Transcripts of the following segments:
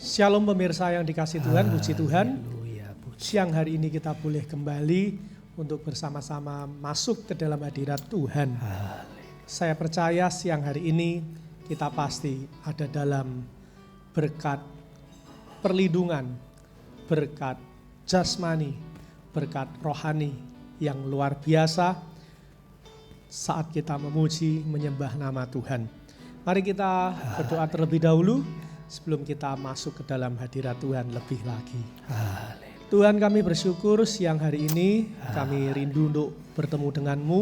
Shalom pemirsa yang dikasih Tuhan, puji Tuhan. Haleluya, puji. Siang hari ini kita boleh kembali untuk bersama-sama masuk ke dalam hadirat Tuhan. Saya percaya siang hari ini kita pasti ada dalam berkat perlindungan, berkat jasmani, berkat rohani yang luar biasa saat kita memuji, menyembah nama Tuhan. Mari kita berdoa terlebih dahulu sebelum kita masuk ke dalam hadirat Tuhan lebih lagi. Tuhan, kami bersyukur siang hari ini kami rindu untuk bertemu denganmu.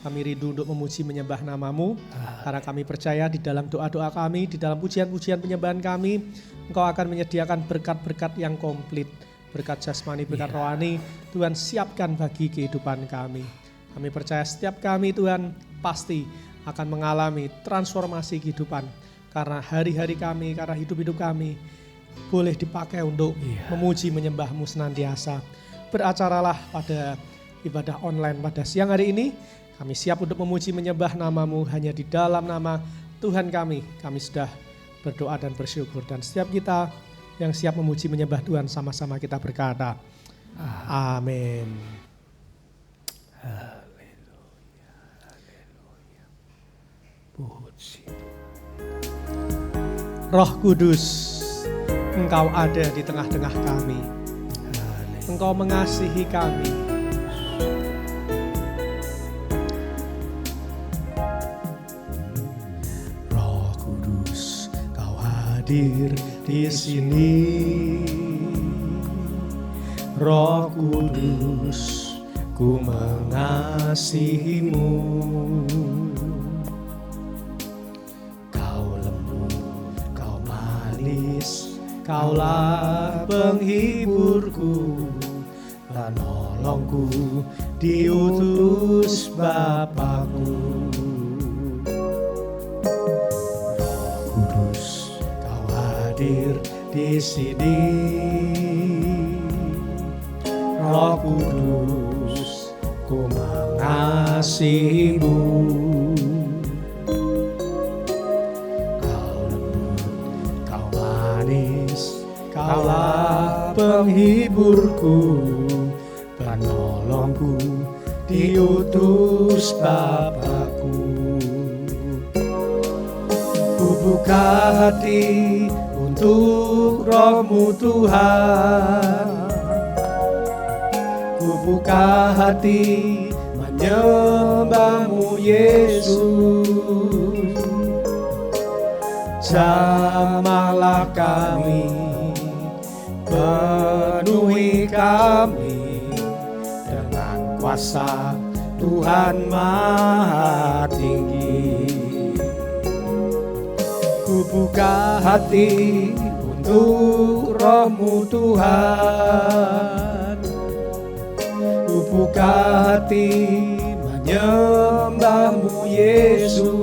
Kami rindu untuk memuji menyembah namamu. Karena kami percaya di dalam doa-doa kami, di dalam pujian-pujian penyembahan kami, Engkau akan menyediakan berkat-berkat yang komplit. Berkat jasmani, berkat rohani, Tuhan siapkan bagi kehidupan kami. Kami percaya setiap kami Tuhan pasti akan mengalami transformasi kehidupan. Karena hari-hari kami, karena hidup-hidup kami boleh dipakai untuk memuji menyembah-Mu senantiasa. Beracaralah pada ibadah online pada siang hari ini. Kami siap untuk memuji menyembah nama-Mu hanya di dalam nama Tuhan kami. Kami sudah berdoa dan bersyukur. Dan setiap kita yang siap memuji menyembah Tuhan sama-sama kita berkata, amin. Haleluya, haleluya. Puji. Roh Kudus, Engkau ada di tengah-tengah kami. Engkau mengasihi kami. Roh Kudus, Kau hadir di sini. Roh Kudus, ku mengasihi-Mu. Kaulah penghiburku, penolongku, diutus Bapakku. Roh Kudus, Kau hadir di sini. Roh Kudus, ku mengasihi-Mu. Kaulah penghiburku, penolongku, diutus Bapakku. Ku buka hati untuk Roh-Mu Tuhan. Ku buka hati menyembah-Mu Yesus. Jamahlah kami, penuhi kami dengan kuasa Tuhan Maha Tinggi. Ku buka hati untuk Roh-Mu Tuhan. Ku buka hati menyembah-Mu Yesus.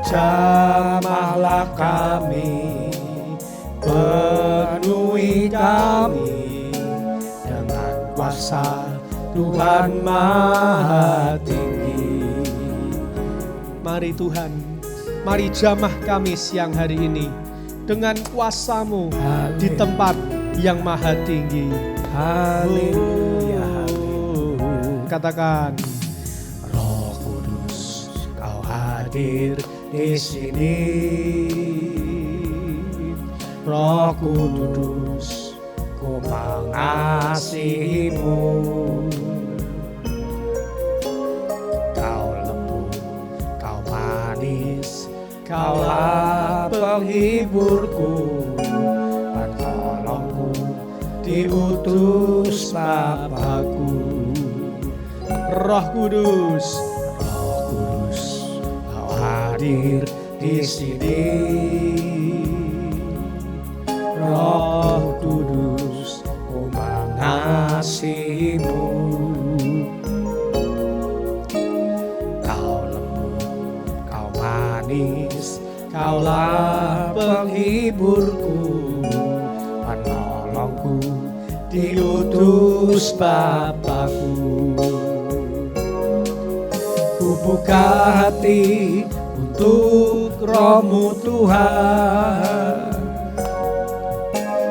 Jamahlah kami, penuhi kami dengan kuasa Tuhan Maha Tinggi. Mari Tuhan, mari jamah kami siang hari ini dengan kuasa-Mu di tempat yang maha tinggi. Haleluya, Katakan, Roh Kudus, Kau hadir di sini. Roh Kudus, ku mengasihi-Mu. Kau lembut, Kau manis, Kaulah penghiburku, penolongku, diutus Bapakku. Roh Kudus, Roh Kudus, Kau hadir di sini. Roh Kudus, ku mengasihi-Mu. Kau lembut, Kau manis, Kaulah penghiburku, penolongku, diutus Bapakku. Ku buka hati untuk Roh-Mu Tuhan.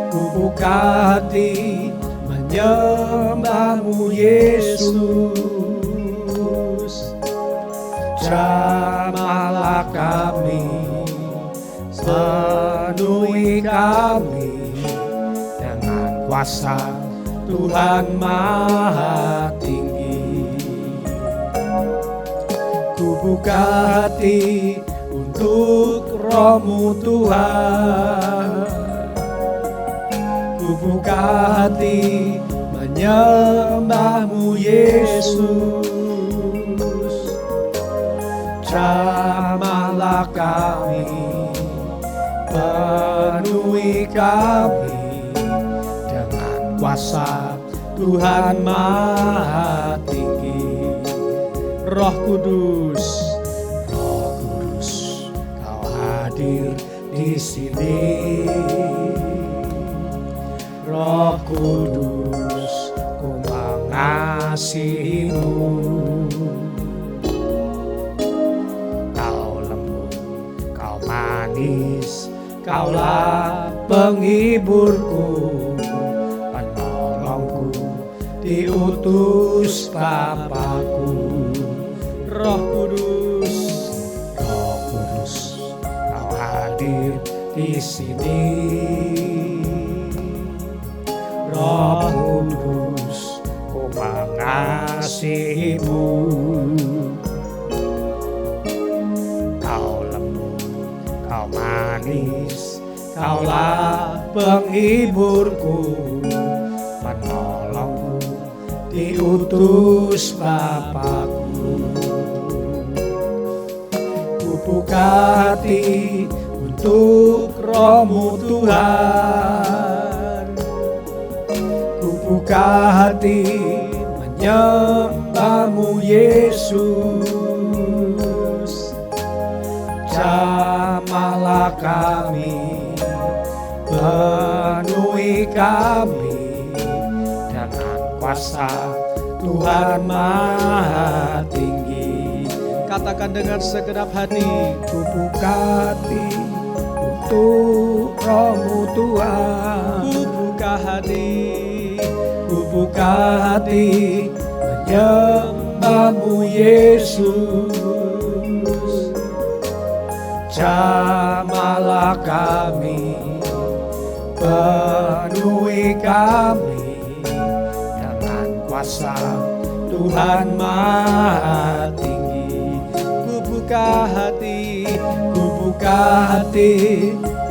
Ku buka hati menyembah-Mu Yesus. Jamahlah kami, penuhi kami dengan kuasa Tuhan Maha Tinggi. Ku buka hati untuk Roh-Mu Tuhan. Ku buka hati menyembah-Mu Yesus. Jamahlah kami, penuhi kami dengan kuasa Tuhan Maha Tinggi. Roh Kudus, Kau hadir di sini. Roh Kudus, ku mengasihi-Mu. Kau lembut, Kau manis, Kaulah penghiburku, penolongku, diutus Bapa-Ku. Roh Kudus, Kau hadir di sini. Roh Kudus, ku mengasihi-Mu. Kau lembut, Kau manis, Kaulah penghiburku, penolongku, diutus Bapa-Ku. Ku buka hati untuk Roh-Mu Tuhan. Ku buka hati menyembah-Mu Yesus. Jamahlah kami, penuhi kami dengan kuasa Tuhan Maha Tinggi. Katakan dengan segenap hati, ku buka hati untuk Roh-Mu Tuhan. Ku buka hati menyembah-Mu Yesus. Jamahlah kami, penuhi kami dengan kuasa Tuhan Maha Tinggi. Ku buka hati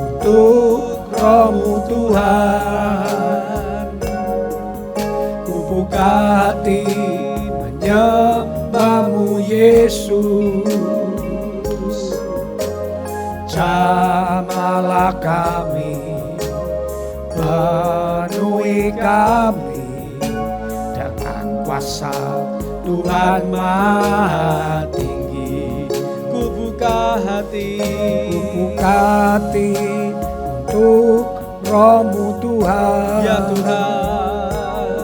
untuk Roh-Mu Tuhan. Ku buka hati menyembah-Mu Yesus. Jamahlah kami, penuhi kami dengan kuasa Tuhan Maha Tinggi. Ku buka hati untuk Roh-Mu Tuhan. Ya Tuhan,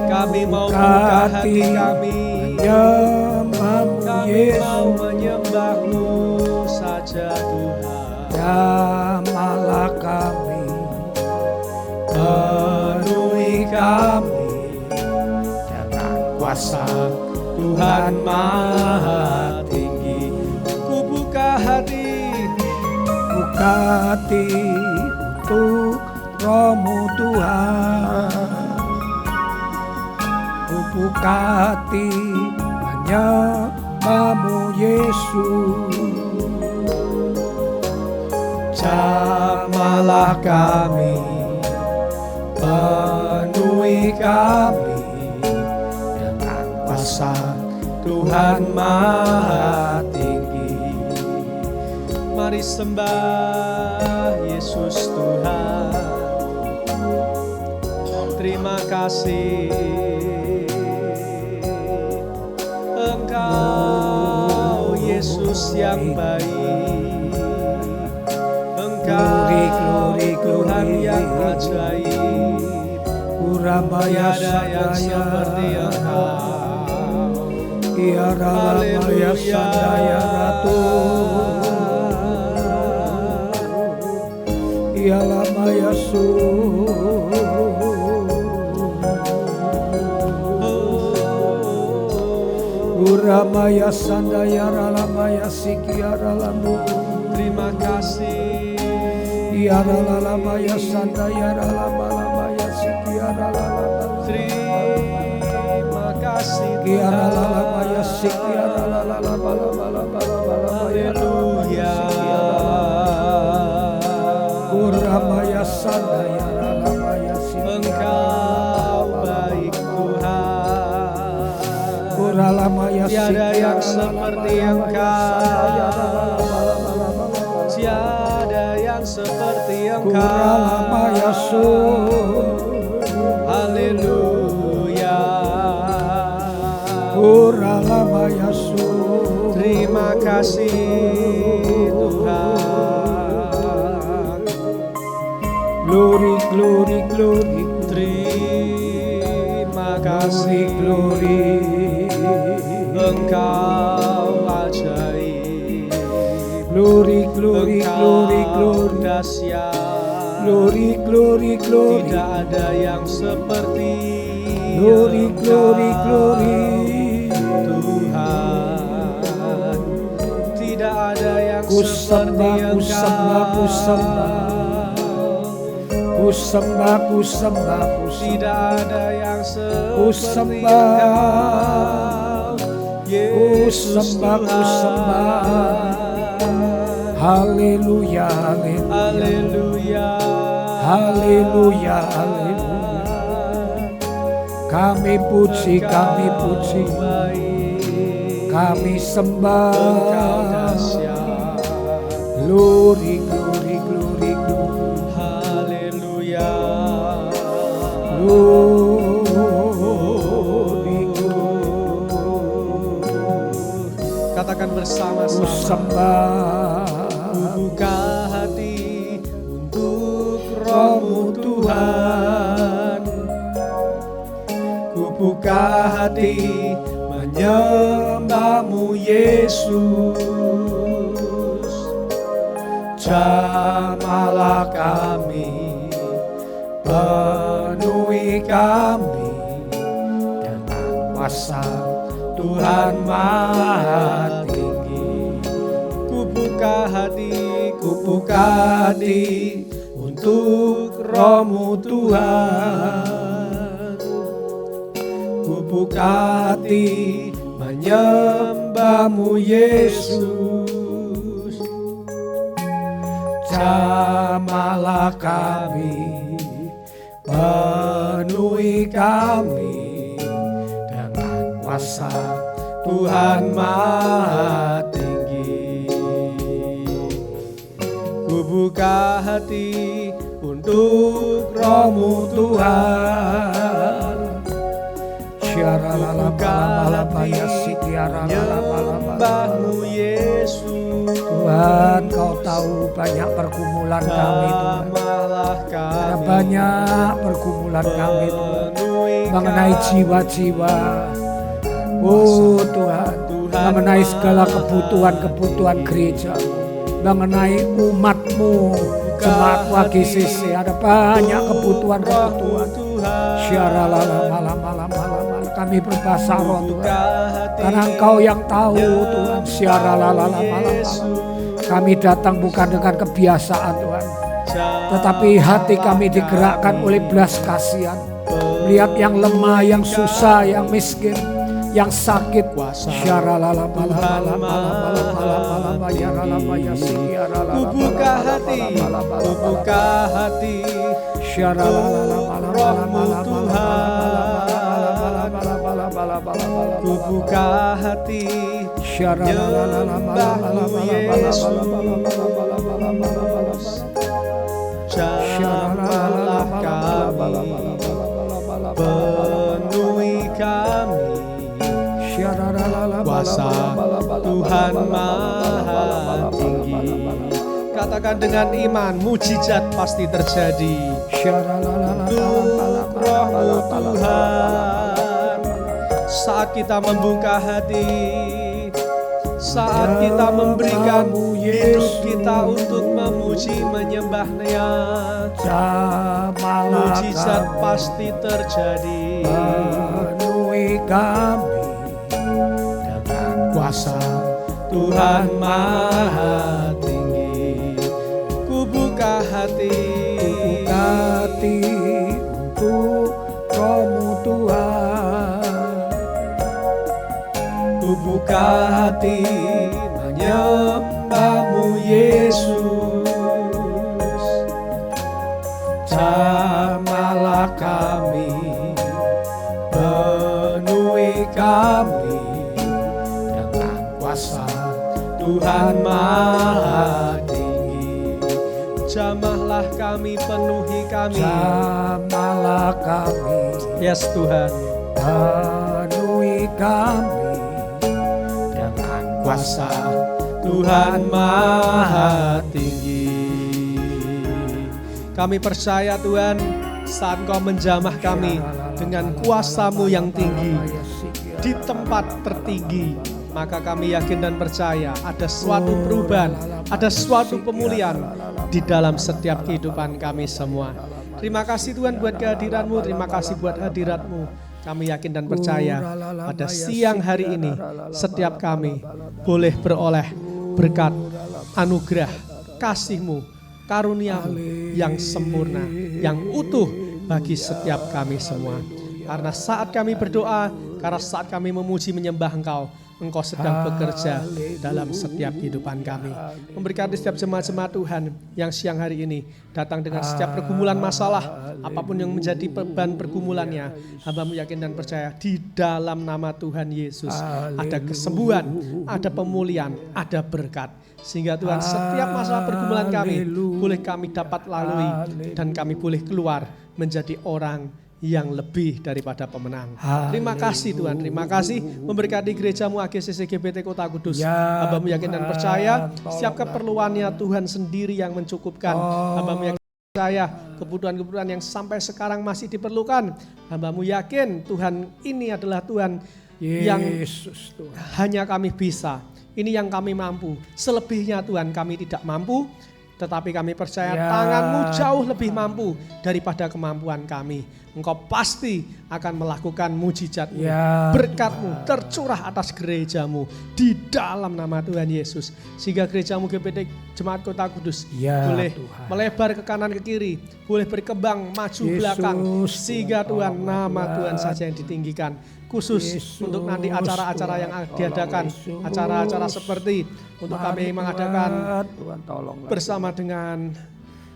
kami mau buka hati kami, kami mau menyembah-Mu saja Tuhan. Jamahlah kami, penuhi kami dengan kuasa Tuhan Maha Tinggi. Ku buka hati untuk Roh-Mu Tuhan. Ku buka hati menyembah-Mu Yesus. Jamahlah kami, penuhi kami dengan kuasa Tuhan Maha Tinggi. Mari sembah Yesus Tuhan. Terima kasih Engkau Yesus yang baik. Engkau Tuhan yang ajaib. Tiada yang seperti Engkau. Haleluya. Yalamaya su Uramaya sandaya ralamaya sikiara lamu. Terima kasih. Yaralamaya sandaya ralamaya sikiara lamu. Terima kasih Yaralamaya sikiara lalamaya. Haleluya. Uramaya sandaya ralamaya sikiara. Engkau baik Tuhan. Uralamaya Tiada yang seperti Engkau. Tiada yang seperti Engkau. Uralamaya su. Haleluya. Uralamaya su. Terima kasih Tuhan. Glory, glory, glory. Terima kasih Glory. Engkau ajaib. Glory, glory, glory, Engkau glory. dahsyat. Glory, glory, glory. Tidak ada yang seperti Glory, glory, Engkau, glory. Tuhan. Tidak ada yang Ku seperti sembah, ku Engkau. sembah, ku sembah. Ku sembah, ku sembah, ku Tidak sembah. ada yang Ku seperti sembah. Engkau, Yesus sembah, ku Tuhan. sembah. Haleluya, haleluya. Haleluya. Haleluya, haleluya. Kami puji, kami puji. Kami sembah. Engkau dahsyat. Glory, glory, glory, glory. Haleluya. Glory, Katakan ku bersama-sama. sembah. Buka hati untuk Roh-Mu Tuhan. Ku buka hati menyembah-Mu Yesus. Jamahlah kami, penuhi kami dengan kuasa Tuhan Maha Tinggi. Ku buka hati untuk Roh-Mu Tuhan. Ku buka hati menyembah-Mu Yesus. Jamahlah kami, penuhi kami dengan kuasa Tuhan Maha Tinggi. Ku buka hati untuk Roh-Mu Tuhan. Menyembah-Mu Yesus. Tuhan, Kau tahu banyak pergumulan kami, Tuhan. Ada banyak pergumulan kami, Tuhan, mengenai jiwa-jiwa. Oh Tuhan, mengenai segala kebutuhan-kebutuhan gereja, mengenai umat-Mu, jemaat WGCC, ada banyak kebutuhan-kebutuhan. Malam-malam kami berbahasa roh, Tuhan, karena Engkau yang tahu, Tuhan. Malam-malam kami datang bukan dengan kebiasaan, Tuhan, tetapi hati kami digerakkan oleh belas kasihan, melihat yang lemah, yang susah, yang miskin, yang sakit. Buka hati, Roh-Mu Tuhan. Ku buka hati, menyembah-Mu Yesus. Jamahlah kami, penuhi kami kuasa Tuhan Maha Tinggi. Katakan dengan iman, mujizat pasti terjadi. Untuk Roh-Mu Tuhan, saat kita membuka hati, saat kita memberikan hidup kita untuk memuji menyembah-Nya, mujizat pasti terjadi. Penuhi kami dengan kuasa Tuhan Maha Tinggi. Ku buka hati untuk Roh-Mu Tuhan. Ku buka hati menyembah-Mu Yesus. Jamahlah kami, penuhi kami dengan kuasa Tuhan Maha Tinggi. Jamahlah kami, penuhi kami. Jamahlah kami, Yes Tuhan. penuhi kami dengan Kuasa Tuhan Maha Tinggi. Kami percaya Tuhan, saat Kau menjamah kami dengan kuasa-Mu yang tinggi di tempat tertinggi, maka kami yakin dan percaya ada suatu perubahan, ada suatu pemulihan di dalam setiap kehidupan kami semua. Terima kasih Tuhan buat kehadiran-Mu, terima kasih buat hadirat-Mu. Kami yakin dan percaya pada siang hari ini setiap kami boleh beroleh berkat, anugerah, kasih-Mu, karunia-Mu yang sempurna, yang utuh bagi setiap kami semua. Karena saat kami berdoa, karena saat kami memuji menyembah Engkau, Engkau sedang bekerja dalam setiap kehidupan kami. Memberkati setiap jemaat-jemaat Tuhan yang siang hari ini datang dengan setiap pergumulan masalah, apapun yang menjadi beban pergumulannya, hamba-Mu yakin dan percaya di dalam nama Tuhan Yesus ada kesembuhan, ada pemulihan, ada berkat. Sehingga Tuhan setiap masalah pergumulan kami boleh kami dapat lalui dan kami boleh keluar menjadi orang yang lebih daripada pemenang. Terima kasih Tuhan, terima kasih memberkati gereja-Mu AGCC GBT Kota Kudus. Hamba-Mu yakin dan percaya setiap keperluannya Tuhan sendiri yang mencukupkan. Hamba-Mu yakin dan percaya kebutuhan-kebutuhan yang sampai sekarang masih diperlukan. Hamba-Mu yakin Tuhan ini adalah Tuhan yang hanya kami bisa. Ini yang kami mampu. Selebihnya Tuhan kami tidak mampu. Tetapi kami percaya tangan-Mu jauh lebih mampu daripada kemampuan kami. Engkau pasti akan melakukan mujizat-Mu, berkat-Mu tercurah atas gereja-Mu di dalam nama Tuhan Yesus. Sehingga gereja-Mu GBT Jemaat Kota Kudus boleh melebar ke kanan ke kiri, boleh berkembang maju belakang. Sehingga Tuhan nama Tuhan saja yang ditinggikan. Khusus untuk nanti acara-acara yang diadakan, acara-acara seperti untuk kami mengadakan bersama dengan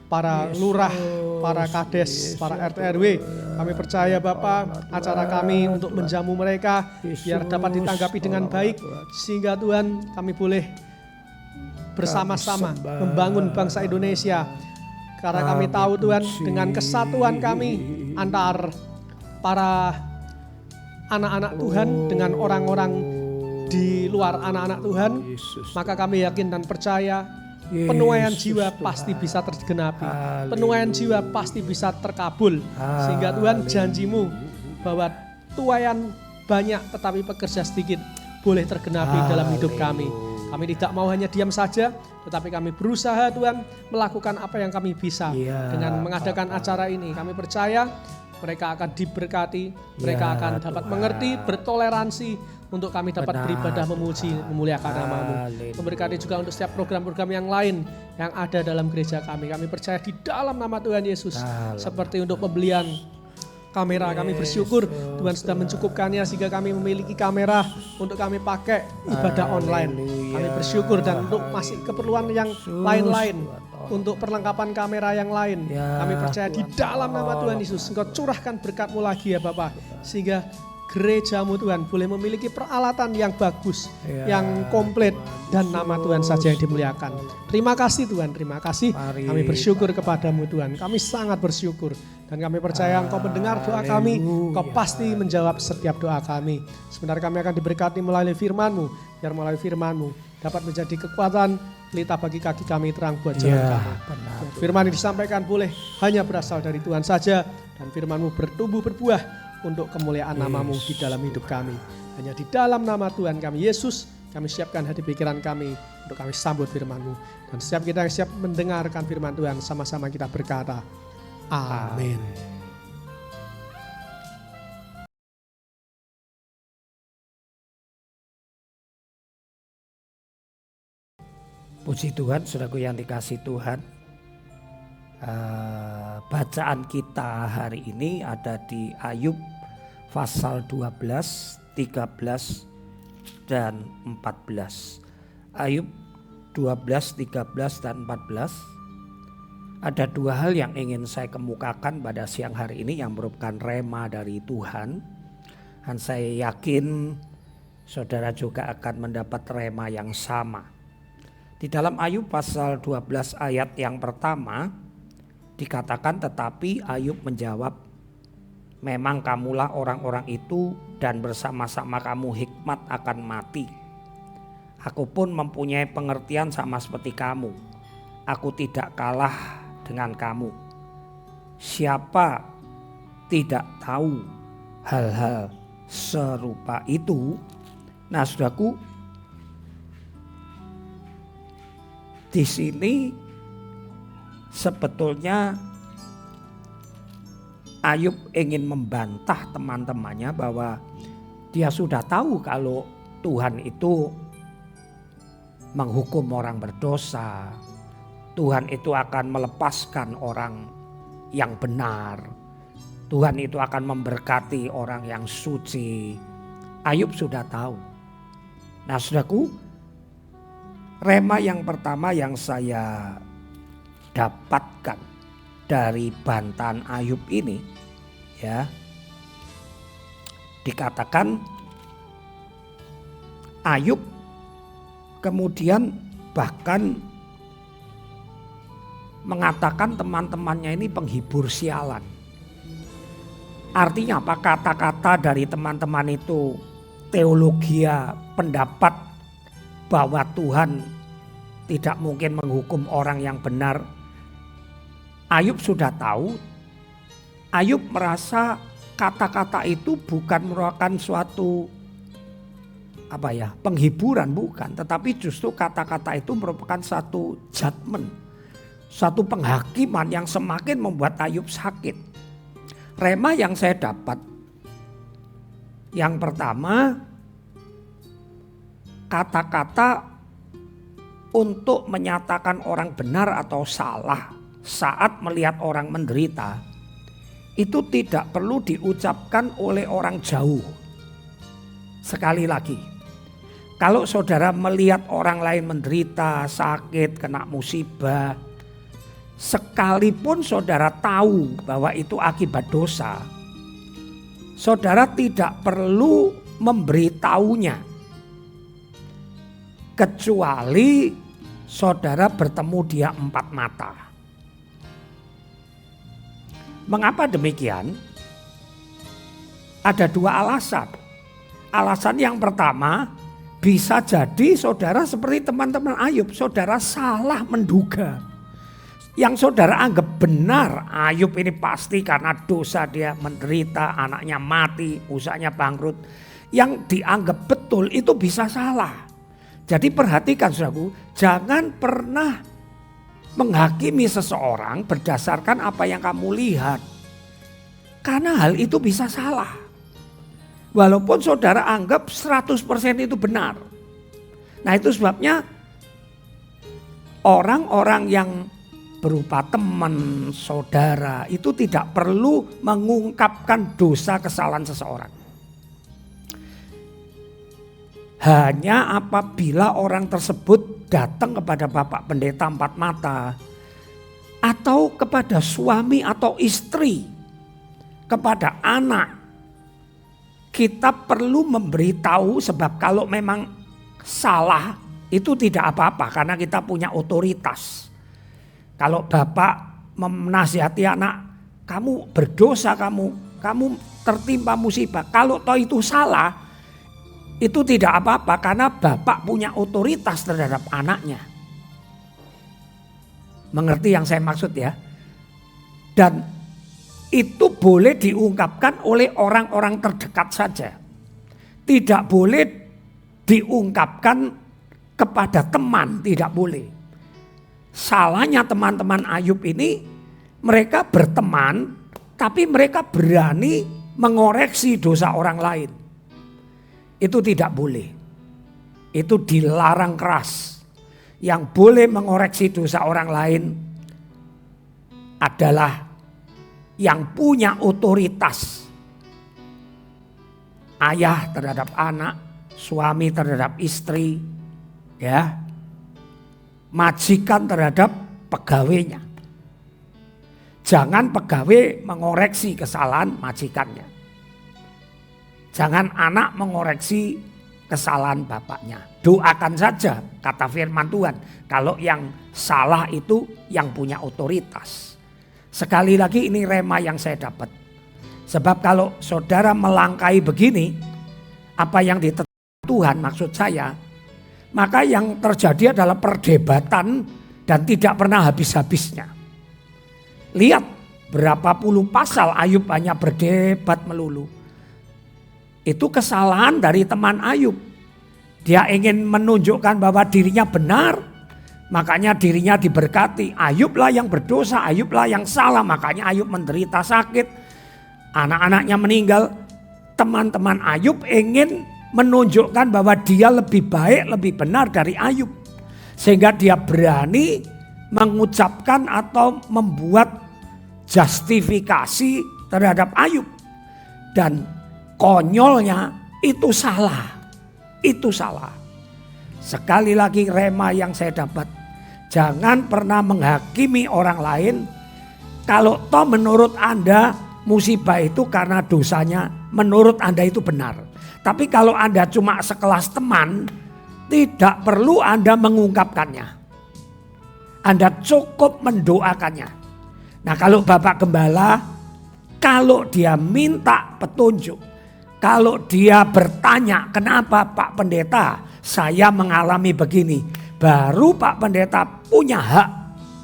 para lurah, para kades, para RT RW. Kami percaya Bapak, acara kami untuk menjamu mereka biar dapat ditanggapi dengan baik, sehingga Tuhan kami boleh bersama-sama membangun bangsa Indonesia. Karena kami tahu Tuhan, dengan kesatuan kami antar para anak-anak Tuhan dengan orang-orang di luar anak-anak Tuhan, maka kami yakin dan percaya penuaian jiwa pasti bisa tergenapi, penuaian jiwa pasti bisa terkabul. Sehingga Tuhan, janji-Mu bahwa tuaian banyak tetapi pekerja sedikit boleh tergenapi dalam hidup kami. Kami tidak mau hanya diam saja, tetapi kami berusaha Tuhan melakukan apa yang kami bisa dengan mengadakan acara ini. Kami percaya mereka akan diberkati, mereka akan dapat mengerti, bertoleransi untuk kami dapat beribadah memuji, memuliakan nama-Mu. Memberkati juga untuk setiap program-program yang lain yang ada dalam gereja kami. Kami percaya di dalam nama Tuhan Yesus. Seperti untuk pembelian kamera, kami bersyukur Tuhan sudah mencukupkannya sehingga kami memiliki kamera untuk kami pakai ibadah online. Kami bersyukur, dan untuk masih keperluan yang lain-lain, untuk perlengkapan kamera yang lain, kami percaya di dalam nama Tuhan Yesus Engkau curahkan berkat-Mu lagi ya Bapak, sehingga gereja-Mu Tuhan boleh memiliki peralatan yang bagus, yang komplit, dan nama Tuhan saja yang dimuliakan. Terima kasih Tuhan, terima kasih. Kami bersyukur kepada-Mu Tuhan, kami sangat bersyukur, dan kami percaya Engkau mendengar doa kami, Engkau pasti menjawab setiap doa kami. Sebentar kami akan diberkati melalui firman-Mu, biar melalui firman-Mu dapat menjadi kekuatan, pelita bagi kaki kami, terang buat jalan kami. Firman yang disampaikan boleh hanya berasal dari Tuhan saja, dan firman-Mu bertumbuh berbuah untuk kemuliaan nama-Mu di dalam hidup kami. Hanya di dalam nama Tuhan kami Yesus, kami siapkan hati pikiran kami untuk kami sambut firman-Mu. Dan setiap kita yang siap mendengarkan firman Tuhan, sama-sama kita berkata, amin. Puji Tuhan, saudaraku yang dikasih Tuhan. Bacaan kita hari ini ada di Ayub pasal 12, 13 dan 14. Ayub 12, 13 dan 14. Ada dua hal yang ingin saya kemukakan pada siang hari ini yang merupakan rema dari Tuhan. Dan saya yakin saudara juga akan mendapat rema yang sama. Di dalam Ayub pasal 12 ayat yang pertama dikatakan, tetapi Ayub menjawab, memang kamulah orang-orang itu dan bersama-sama kamu hikmat akan mati. Aku pun mempunyai pengertian sama seperti kamu. Aku tidak kalah dengan kamu. Siapa tidak tahu hal-hal serupa itu? Nah, saudaraku, di sini sebetulnya Ayub ingin membantah teman-temannya bahwa dia sudah tahu kalau Tuhan itu menghukum orang berdosa. Tuhan itu akan melepaskan orang yang benar. Tuhan itu akan memberkati orang yang suci. Ayub sudah tahu. Nah, saudaraku, rema yang pertama yang saya dapatkan dari bantahan Ayub ini, ya, dikatakan Ayub kemudian bahkan mengatakan teman-temannya ini penghibur sialan. Artinya apa? Kata-kata dari teman-teman itu teologia, pendapat bahwa Tuhan tidak mungkin menghukum orang yang benar. Ayub sudah tahu. Ayub merasa kata-kata itu bukan merupakan suatu penghiburan, bukan, tetapi justru kata-kata itu merupakan satu judgment, satu penghakiman yang semakin membuat Ayub sakit. Rema yang saya dapat, yang pertama, kata-kata untuk menyatakan orang benar atau salah saat melihat orang menderita itu tidak perlu diucapkan oleh orang jauh. Sekali lagi, kalau saudara melihat orang lain menderita, sakit, kena musibah, sekalipun saudara tahu bahwa itu akibat dosa, saudara tidak perlu memberitahunya, kecuali saudara bertemu dia empat mata. Mengapa demikian? Ada dua alasan. Alasan yang pertama, bisa jadi saudara seperti teman-teman Ayub, saudara salah menduga. Yang saudara anggap benar, Ayub ini pasti karena dosa dia menderita, anaknya mati, usahanya bangkrut. Yang dianggap betul itu bisa salah. Jadi perhatikan saudaraku, jangan pernah menghakimi seseorang berdasarkan apa yang kamu lihat. Karena hal itu bisa salah. Walaupun saudara anggap 100% itu benar. Nah, itu sebabnya orang-orang yang berupa teman, saudara itu tidak perlu mengungkapkan dosa kesalahan seseorang. Hanya apabila orang tersebut datang kepada Bapak Pendeta Empat Mata atau kepada suami atau istri, kepada anak, kita perlu memberitahu, sebab kalau memang salah itu tidak apa-apa karena kita punya otoritas. Kalau Bapak menasihati anak, kamu berdosa, kamu tertimpa musibah. Kalau toh itu salah, itu tidak apa-apa karena Bapak punya otoritas terhadap anaknya. Mengerti yang saya maksud ya? Dan itu boleh diungkapkan oleh orang-orang terdekat saja. Tidak boleh diungkapkan kepada teman, tidak boleh. Salahnya teman-teman Ayub ini, mereka berteman tapi mereka berani mengoreksi dosa orang lain. Itu tidak boleh. Itu dilarang keras. Yang boleh mengoreksi dosa orang lain adalah yang punya otoritas. Ayah terhadap anak, suami terhadap istri, ya. Majikan terhadap pegawainya. Jangan pegawai mengoreksi kesalahan majikannya. Jangan anak mengoreksi kesalahan bapaknya. Doakan saja, kata firman Tuhan. Kalau yang salah itu yang punya otoritas. Sekali lagi ini rema yang saya dapat. Sebab kalau saudara melangkai begini, apa yang ditetapkan Tuhan maksud saya, maka yang terjadi adalah perdebatan dan tidak pernah habis-habisnya. Lihat berapa puluh pasal Ayub hanya berdebat melulu. Itu kesalahan dari teman Ayub. Dia ingin menunjukkan bahwa dirinya benar, makanya dirinya diberkati. Ayublah yang berdosa, Ayublah yang salah, makanya Ayub menderita sakit. Anak-anaknya meninggal. Teman-teman Ayub ingin menunjukkan bahwa dia lebih baik, lebih benar dari Ayub. Sehingga dia berani mengucapkan atau membuat justifikasi terhadap Ayub. Dan konyolnya itu salah. Itu salah. Sekali lagi rema yang saya dapat. Jangan pernah menghakimi orang lain. Kalau toh menurut Anda musibah itu karena dosanya, menurut Anda itu benar. Tapi kalau Anda cuma sekelas teman, tidak perlu Anda mengungkapkannya. Anda cukup mendoakannya. Nah kalau Bapak Gembala, kalau dia minta petunjuk, kalau dia bertanya kenapa Pak Pendeta saya mengalami begini, baru Pak Pendeta punya hak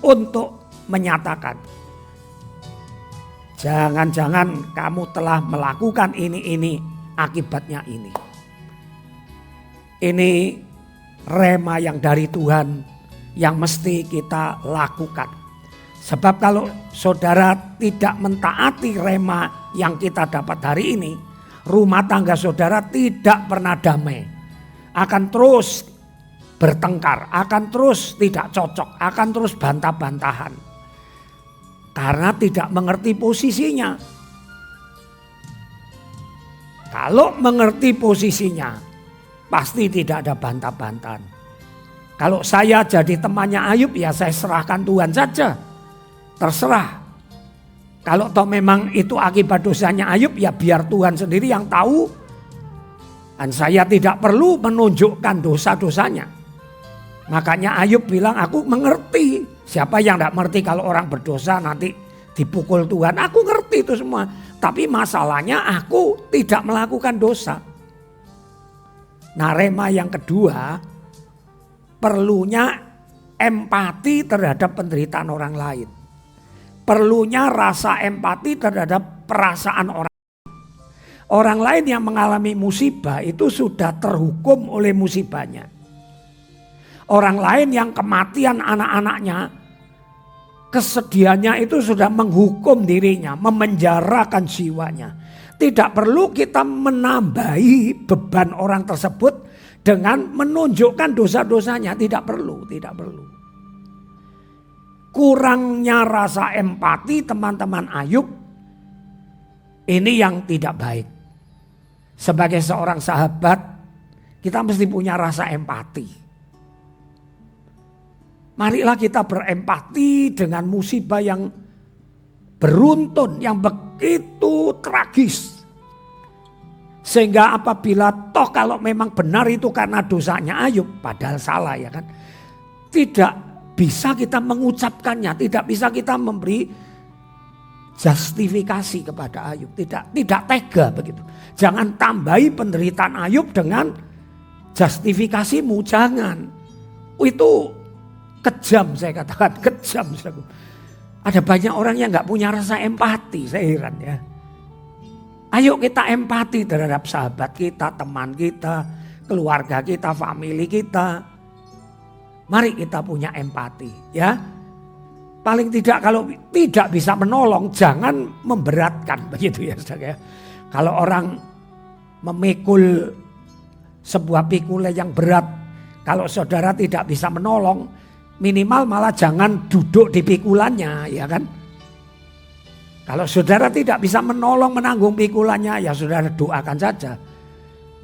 untuk menyatakan. Jangan-jangan kamu telah melakukan ini, akibatnya ini. Ini rema yang dari Tuhan yang mesti kita lakukan. Sebab kalau saudara tidak mentaati rema yang kita dapat hari ini, rumah tangga saudara tidak pernah damai. Akan terus bertengkar, akan terus tidak cocok, akan terus bantah-bantahan. Karena tidak mengerti posisinya. Kalau mengerti posisinya, pasti tidak ada bantah-bantahan. Kalau saya jadi temannya Ayub, ya saya serahkan Tuhan saja. Terserah. Kalau toh memang itu akibat dosanya Ayub, ya biar Tuhan sendiri yang tahu. Dan saya tidak perlu menunjukkan dosa-dosanya. Makanya Ayub bilang, aku mengerti. Siapa yang tidak mengerti kalau orang berdosa nanti dipukul Tuhan. Aku ngerti itu semua. Tapi masalahnya aku tidak melakukan dosa. Nah rema yang kedua, perlunya empati terhadap penderitaan orang lain. Perlunya rasa empati terhadap perasaan orang. Orang lain yang mengalami musibah itu sudah terhukum oleh musibahnya. Orang lain yang kematian anak-anaknya, kesedihannya itu sudah menghukum dirinya, memenjarakan jiwanya. Tidak perlu kita menambahi beban orang tersebut dengan menunjukkan dosa-dosanya. Tidak perlu, tidak perlu. Kurangnya rasa empati teman-teman Ayub, ini yang tidak baik. Sebagai seorang sahabat, kita mesti punya rasa empati. Marilah kita berempati dengan musibah yang beruntun, yang begitu tragis. Sehingga apabila toh kalau memang benar itu karena dosanya Ayub, padahal salah ya kan. Tidak bisa kita mengucapkannya, tidak bisa kita memberi justifikasi kepada Ayub. Tidak tega begitu. Jangan tambahi penderitaan Ayub dengan justifikasimu, jangan. Itu kejam, saya katakan kejam. Ada banyak orang yang gak punya rasa empati, saya heran ya. Ayo kita empati terhadap sahabat kita, teman kita, keluarga kita, famili kita. Mari kita punya empati ya. Paling tidak kalau tidak bisa menolong jangan memberatkan begitu ya saudara ya. Kalau orang memikul sebuah pikul yang berat, kalau saudara tidak bisa menolong, minimal malah jangan duduk di pikulannya ya kan. Kalau saudara tidak bisa menolong menanggung pikulannya ya saudara doakan saja.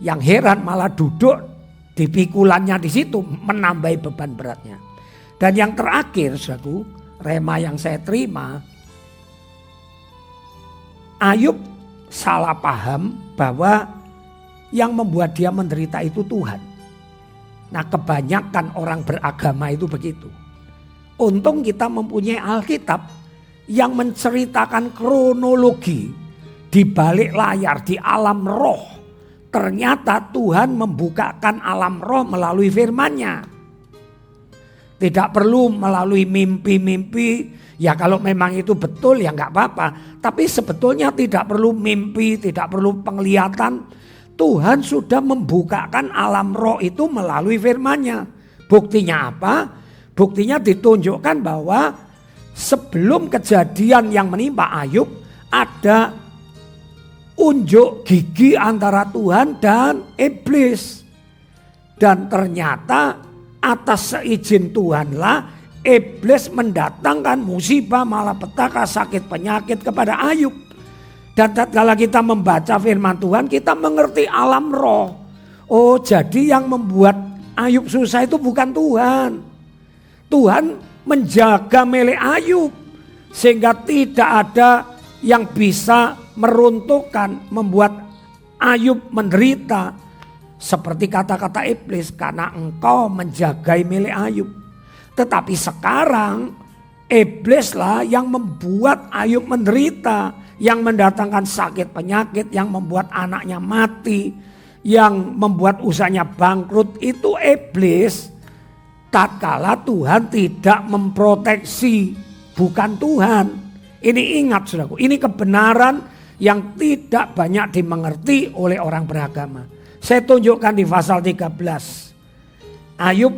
Yang heran malah duduk di pikulannya di situ menambah beban beratnya. Dan yang terakhir saudaraku, rema yang saya terima, Ayub salah paham bahwa yang membuat dia menderita itu Tuhan. Nah kebanyakan orang beragama itu begitu. Untung kita mempunyai Alkitab yang menceritakan kronologi di balik layar, di alam roh. Ternyata Tuhan membukakan alam roh melalui firman-Nya. Tidak perlu melalui mimpi-mimpi. Ya kalau memang itu betul ya nggak apa-apa. Tapi sebetulnya tidak perlu mimpi, tidak perlu penglihatan. Tuhan sudah membukakan alam roh itu melalui firman-Nya. Buktinya apa? Buktinya ditunjukkan bahwa sebelum kejadian yang menimpa Ayub ada unjuk gigi antara Tuhan dan iblis. Dan ternyata atas seizin Tuhanlah iblis mendatangkan musibah, malapetaka, sakit penyakit kepada Ayub. Dan tatkala kita membaca firman Tuhan kita mengerti alam roh. Oh jadi yang membuat Ayub susah itu bukan Tuhan. Tuhan menjaga milik Ayub sehingga tidak ada yang bisa meruntuhkan, membuat Ayub menderita seperti kata-kata iblis, karena engkau menjagai milik Ayub. Tetapi sekarang iblislah yang membuat Ayub menderita, yang mendatangkan sakit penyakit, yang membuat anaknya mati, yang membuat usahanya bangkrut. Itu iblis. Tatkala Tuhan tidak memproteksi, bukan Tuhan. Ini ingat saudaraku, ini kebenaran yang tidak banyak dimengerti oleh orang beragama. Saya tunjukkan di pasal 13. Ayub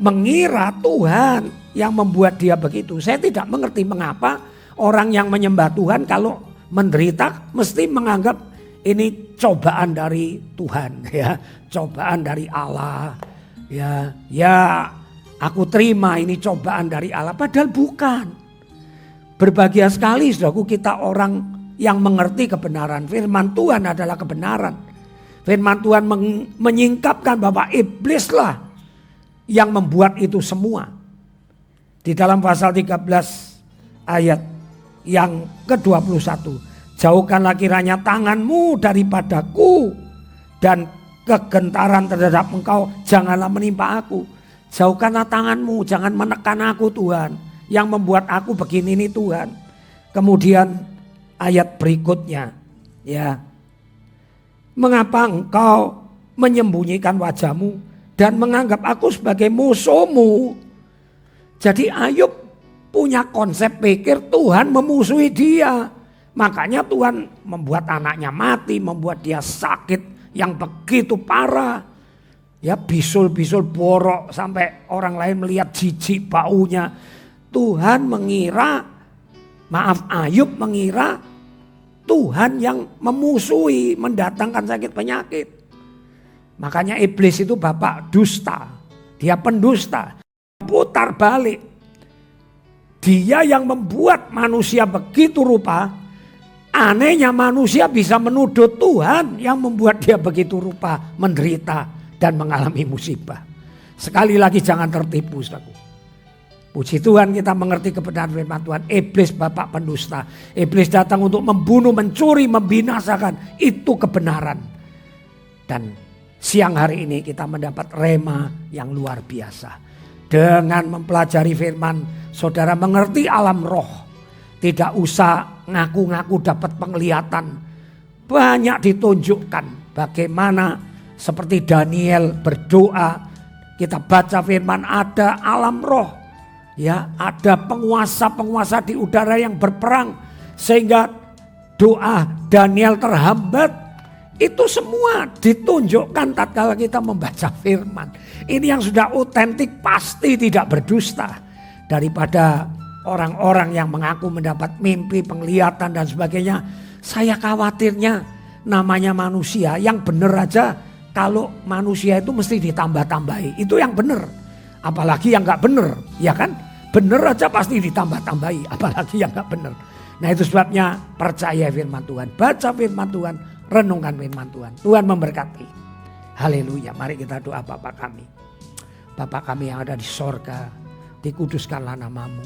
mengira Tuhan yang membuat dia begitu. Saya tidak mengerti mengapa orang yang menyembah Tuhan kalau menderita mesti menganggap ini cobaan dari Tuhan ya, cobaan dari Allah. Ya aku terima ini cobaan dari Allah, padahal bukan. Berbahagia sekali saudaraku kita orang yang mengerti kebenaran. Firman Tuhan adalah kebenaran. Firman Tuhan menyingkapkan bahwa iblislah yang membuat itu semua. Di dalam pasal 13 ayat yang ke-21. Jauhkanlah kiranya tanganmu daripadaku dan kegentaran terhadap engkau janganlah menimpa aku. Jauhkanlah tanganmu, jangan menekan aku Tuhan. Yang membuat aku begini nih Tuhan. Kemudian ayat berikutnya ya. Mengapa engkau menyembunyikan wajahmu dan menganggap aku sebagai musuhmu? Jadi Ayub punya konsep pikir Tuhan memusuhi dia. Makanya Tuhan membuat anaknya mati, membuat dia sakit yang begitu parah. Ya bisul-bisul borok sampai orang lain melihat jijik baunya. Tuhan mengira, maaf Ayub mengira Tuhan yang memusuhi, mendatangkan sakit penyakit. Makanya iblis itu bapak dusta, dia pendusta. Putar balik. Dia yang membuat manusia begitu rupa. Anehnya manusia bisa menuduh Tuhan yang membuat dia begitu rupa, menderita dan mengalami musibah. Sekali lagi jangan tertipu saudaraku. Puji Tuhan kita mengerti kebenaran firman Tuhan. Iblis bapak pendusta. Iblis datang untuk membunuh, mencuri, membinasakan. Itu kebenaran. Dan siang hari ini kita mendapat rema yang luar biasa. Dengan mempelajari firman, saudara mengerti alam roh. Tidak usah ngaku-ngaku dapat penglihatan. Banyak ditunjukkan bagaimana seperti Daniel berdoa. Kita baca firman ada alam roh Ya, ada penguasa-penguasa di udara yang berperang sehingga doa Daniel terhambat. Itu semua ditunjukkan tatkala kita membaca firman. Ini yang sudah otentik pasti tidak berdusta. Daripada orang-orang yang mengaku mendapat mimpi, penglihatan dan sebagainya. Saya khawatirnya namanya manusia yang benar aja, kalau manusia itu mesti ditambah-tambahi. Itu yang benar. Apalagi yang gak benar, ya kan? Benar aja pasti ditambah-tambahi, apalagi yang gak benar. Nah itu sebabnya percaya firman Tuhan, baca firman Tuhan, renungkan firman Tuhan. Tuhan memberkati. Haleluya. Mari kita doa Bapa kami. Bapa kami yang ada di sorga, dikuduskanlah namamu.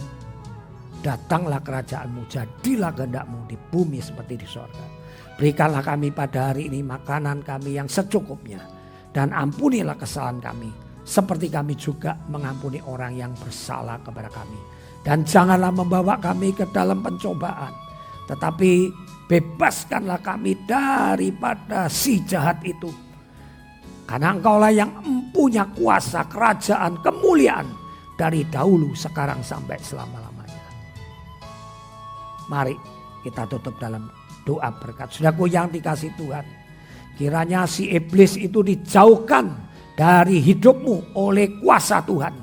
Datanglah kerajaanmu, jadilah kehendak-mu di bumi seperti di sorga. Berikanlah kami pada hari ini makanan kami yang secukupnya. Dan ampunilah kesalahan kami, seperti kami juga mengampuni orang yang bersalah kepada kami. Dan janganlah membawa kami ke dalam pencobaan, tetapi bebaskanlah kami daripada si jahat itu. Karena Engkaulah yang mempunyai kuasa, kerajaan, kemuliaan dari dahulu, sekarang sampai selama-lamanya. Mari kita tutup dalam doa berkat. Saudaraku yang dikasih Tuhan, kiranya si iblis itu dijauhkan dari hidupmu oleh kuasa Tuhan.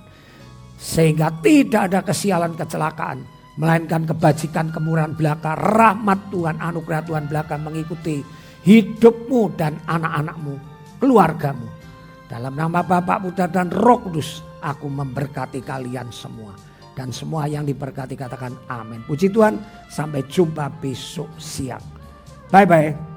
Sehingga tidak ada kesialan, kecelakaan, melainkan kebajikan, kemurahan belaka, rahmat Tuhan, anugerah Tuhan belaka mengikuti hidupmu dan anak-anakmu, keluargamu. Dalam nama Bapa, Putra dan Roh Kudus, aku memberkati kalian semua. Dan semua yang diberkati katakan amin. Puji Tuhan, sampai jumpa besok siang. Bye-bye.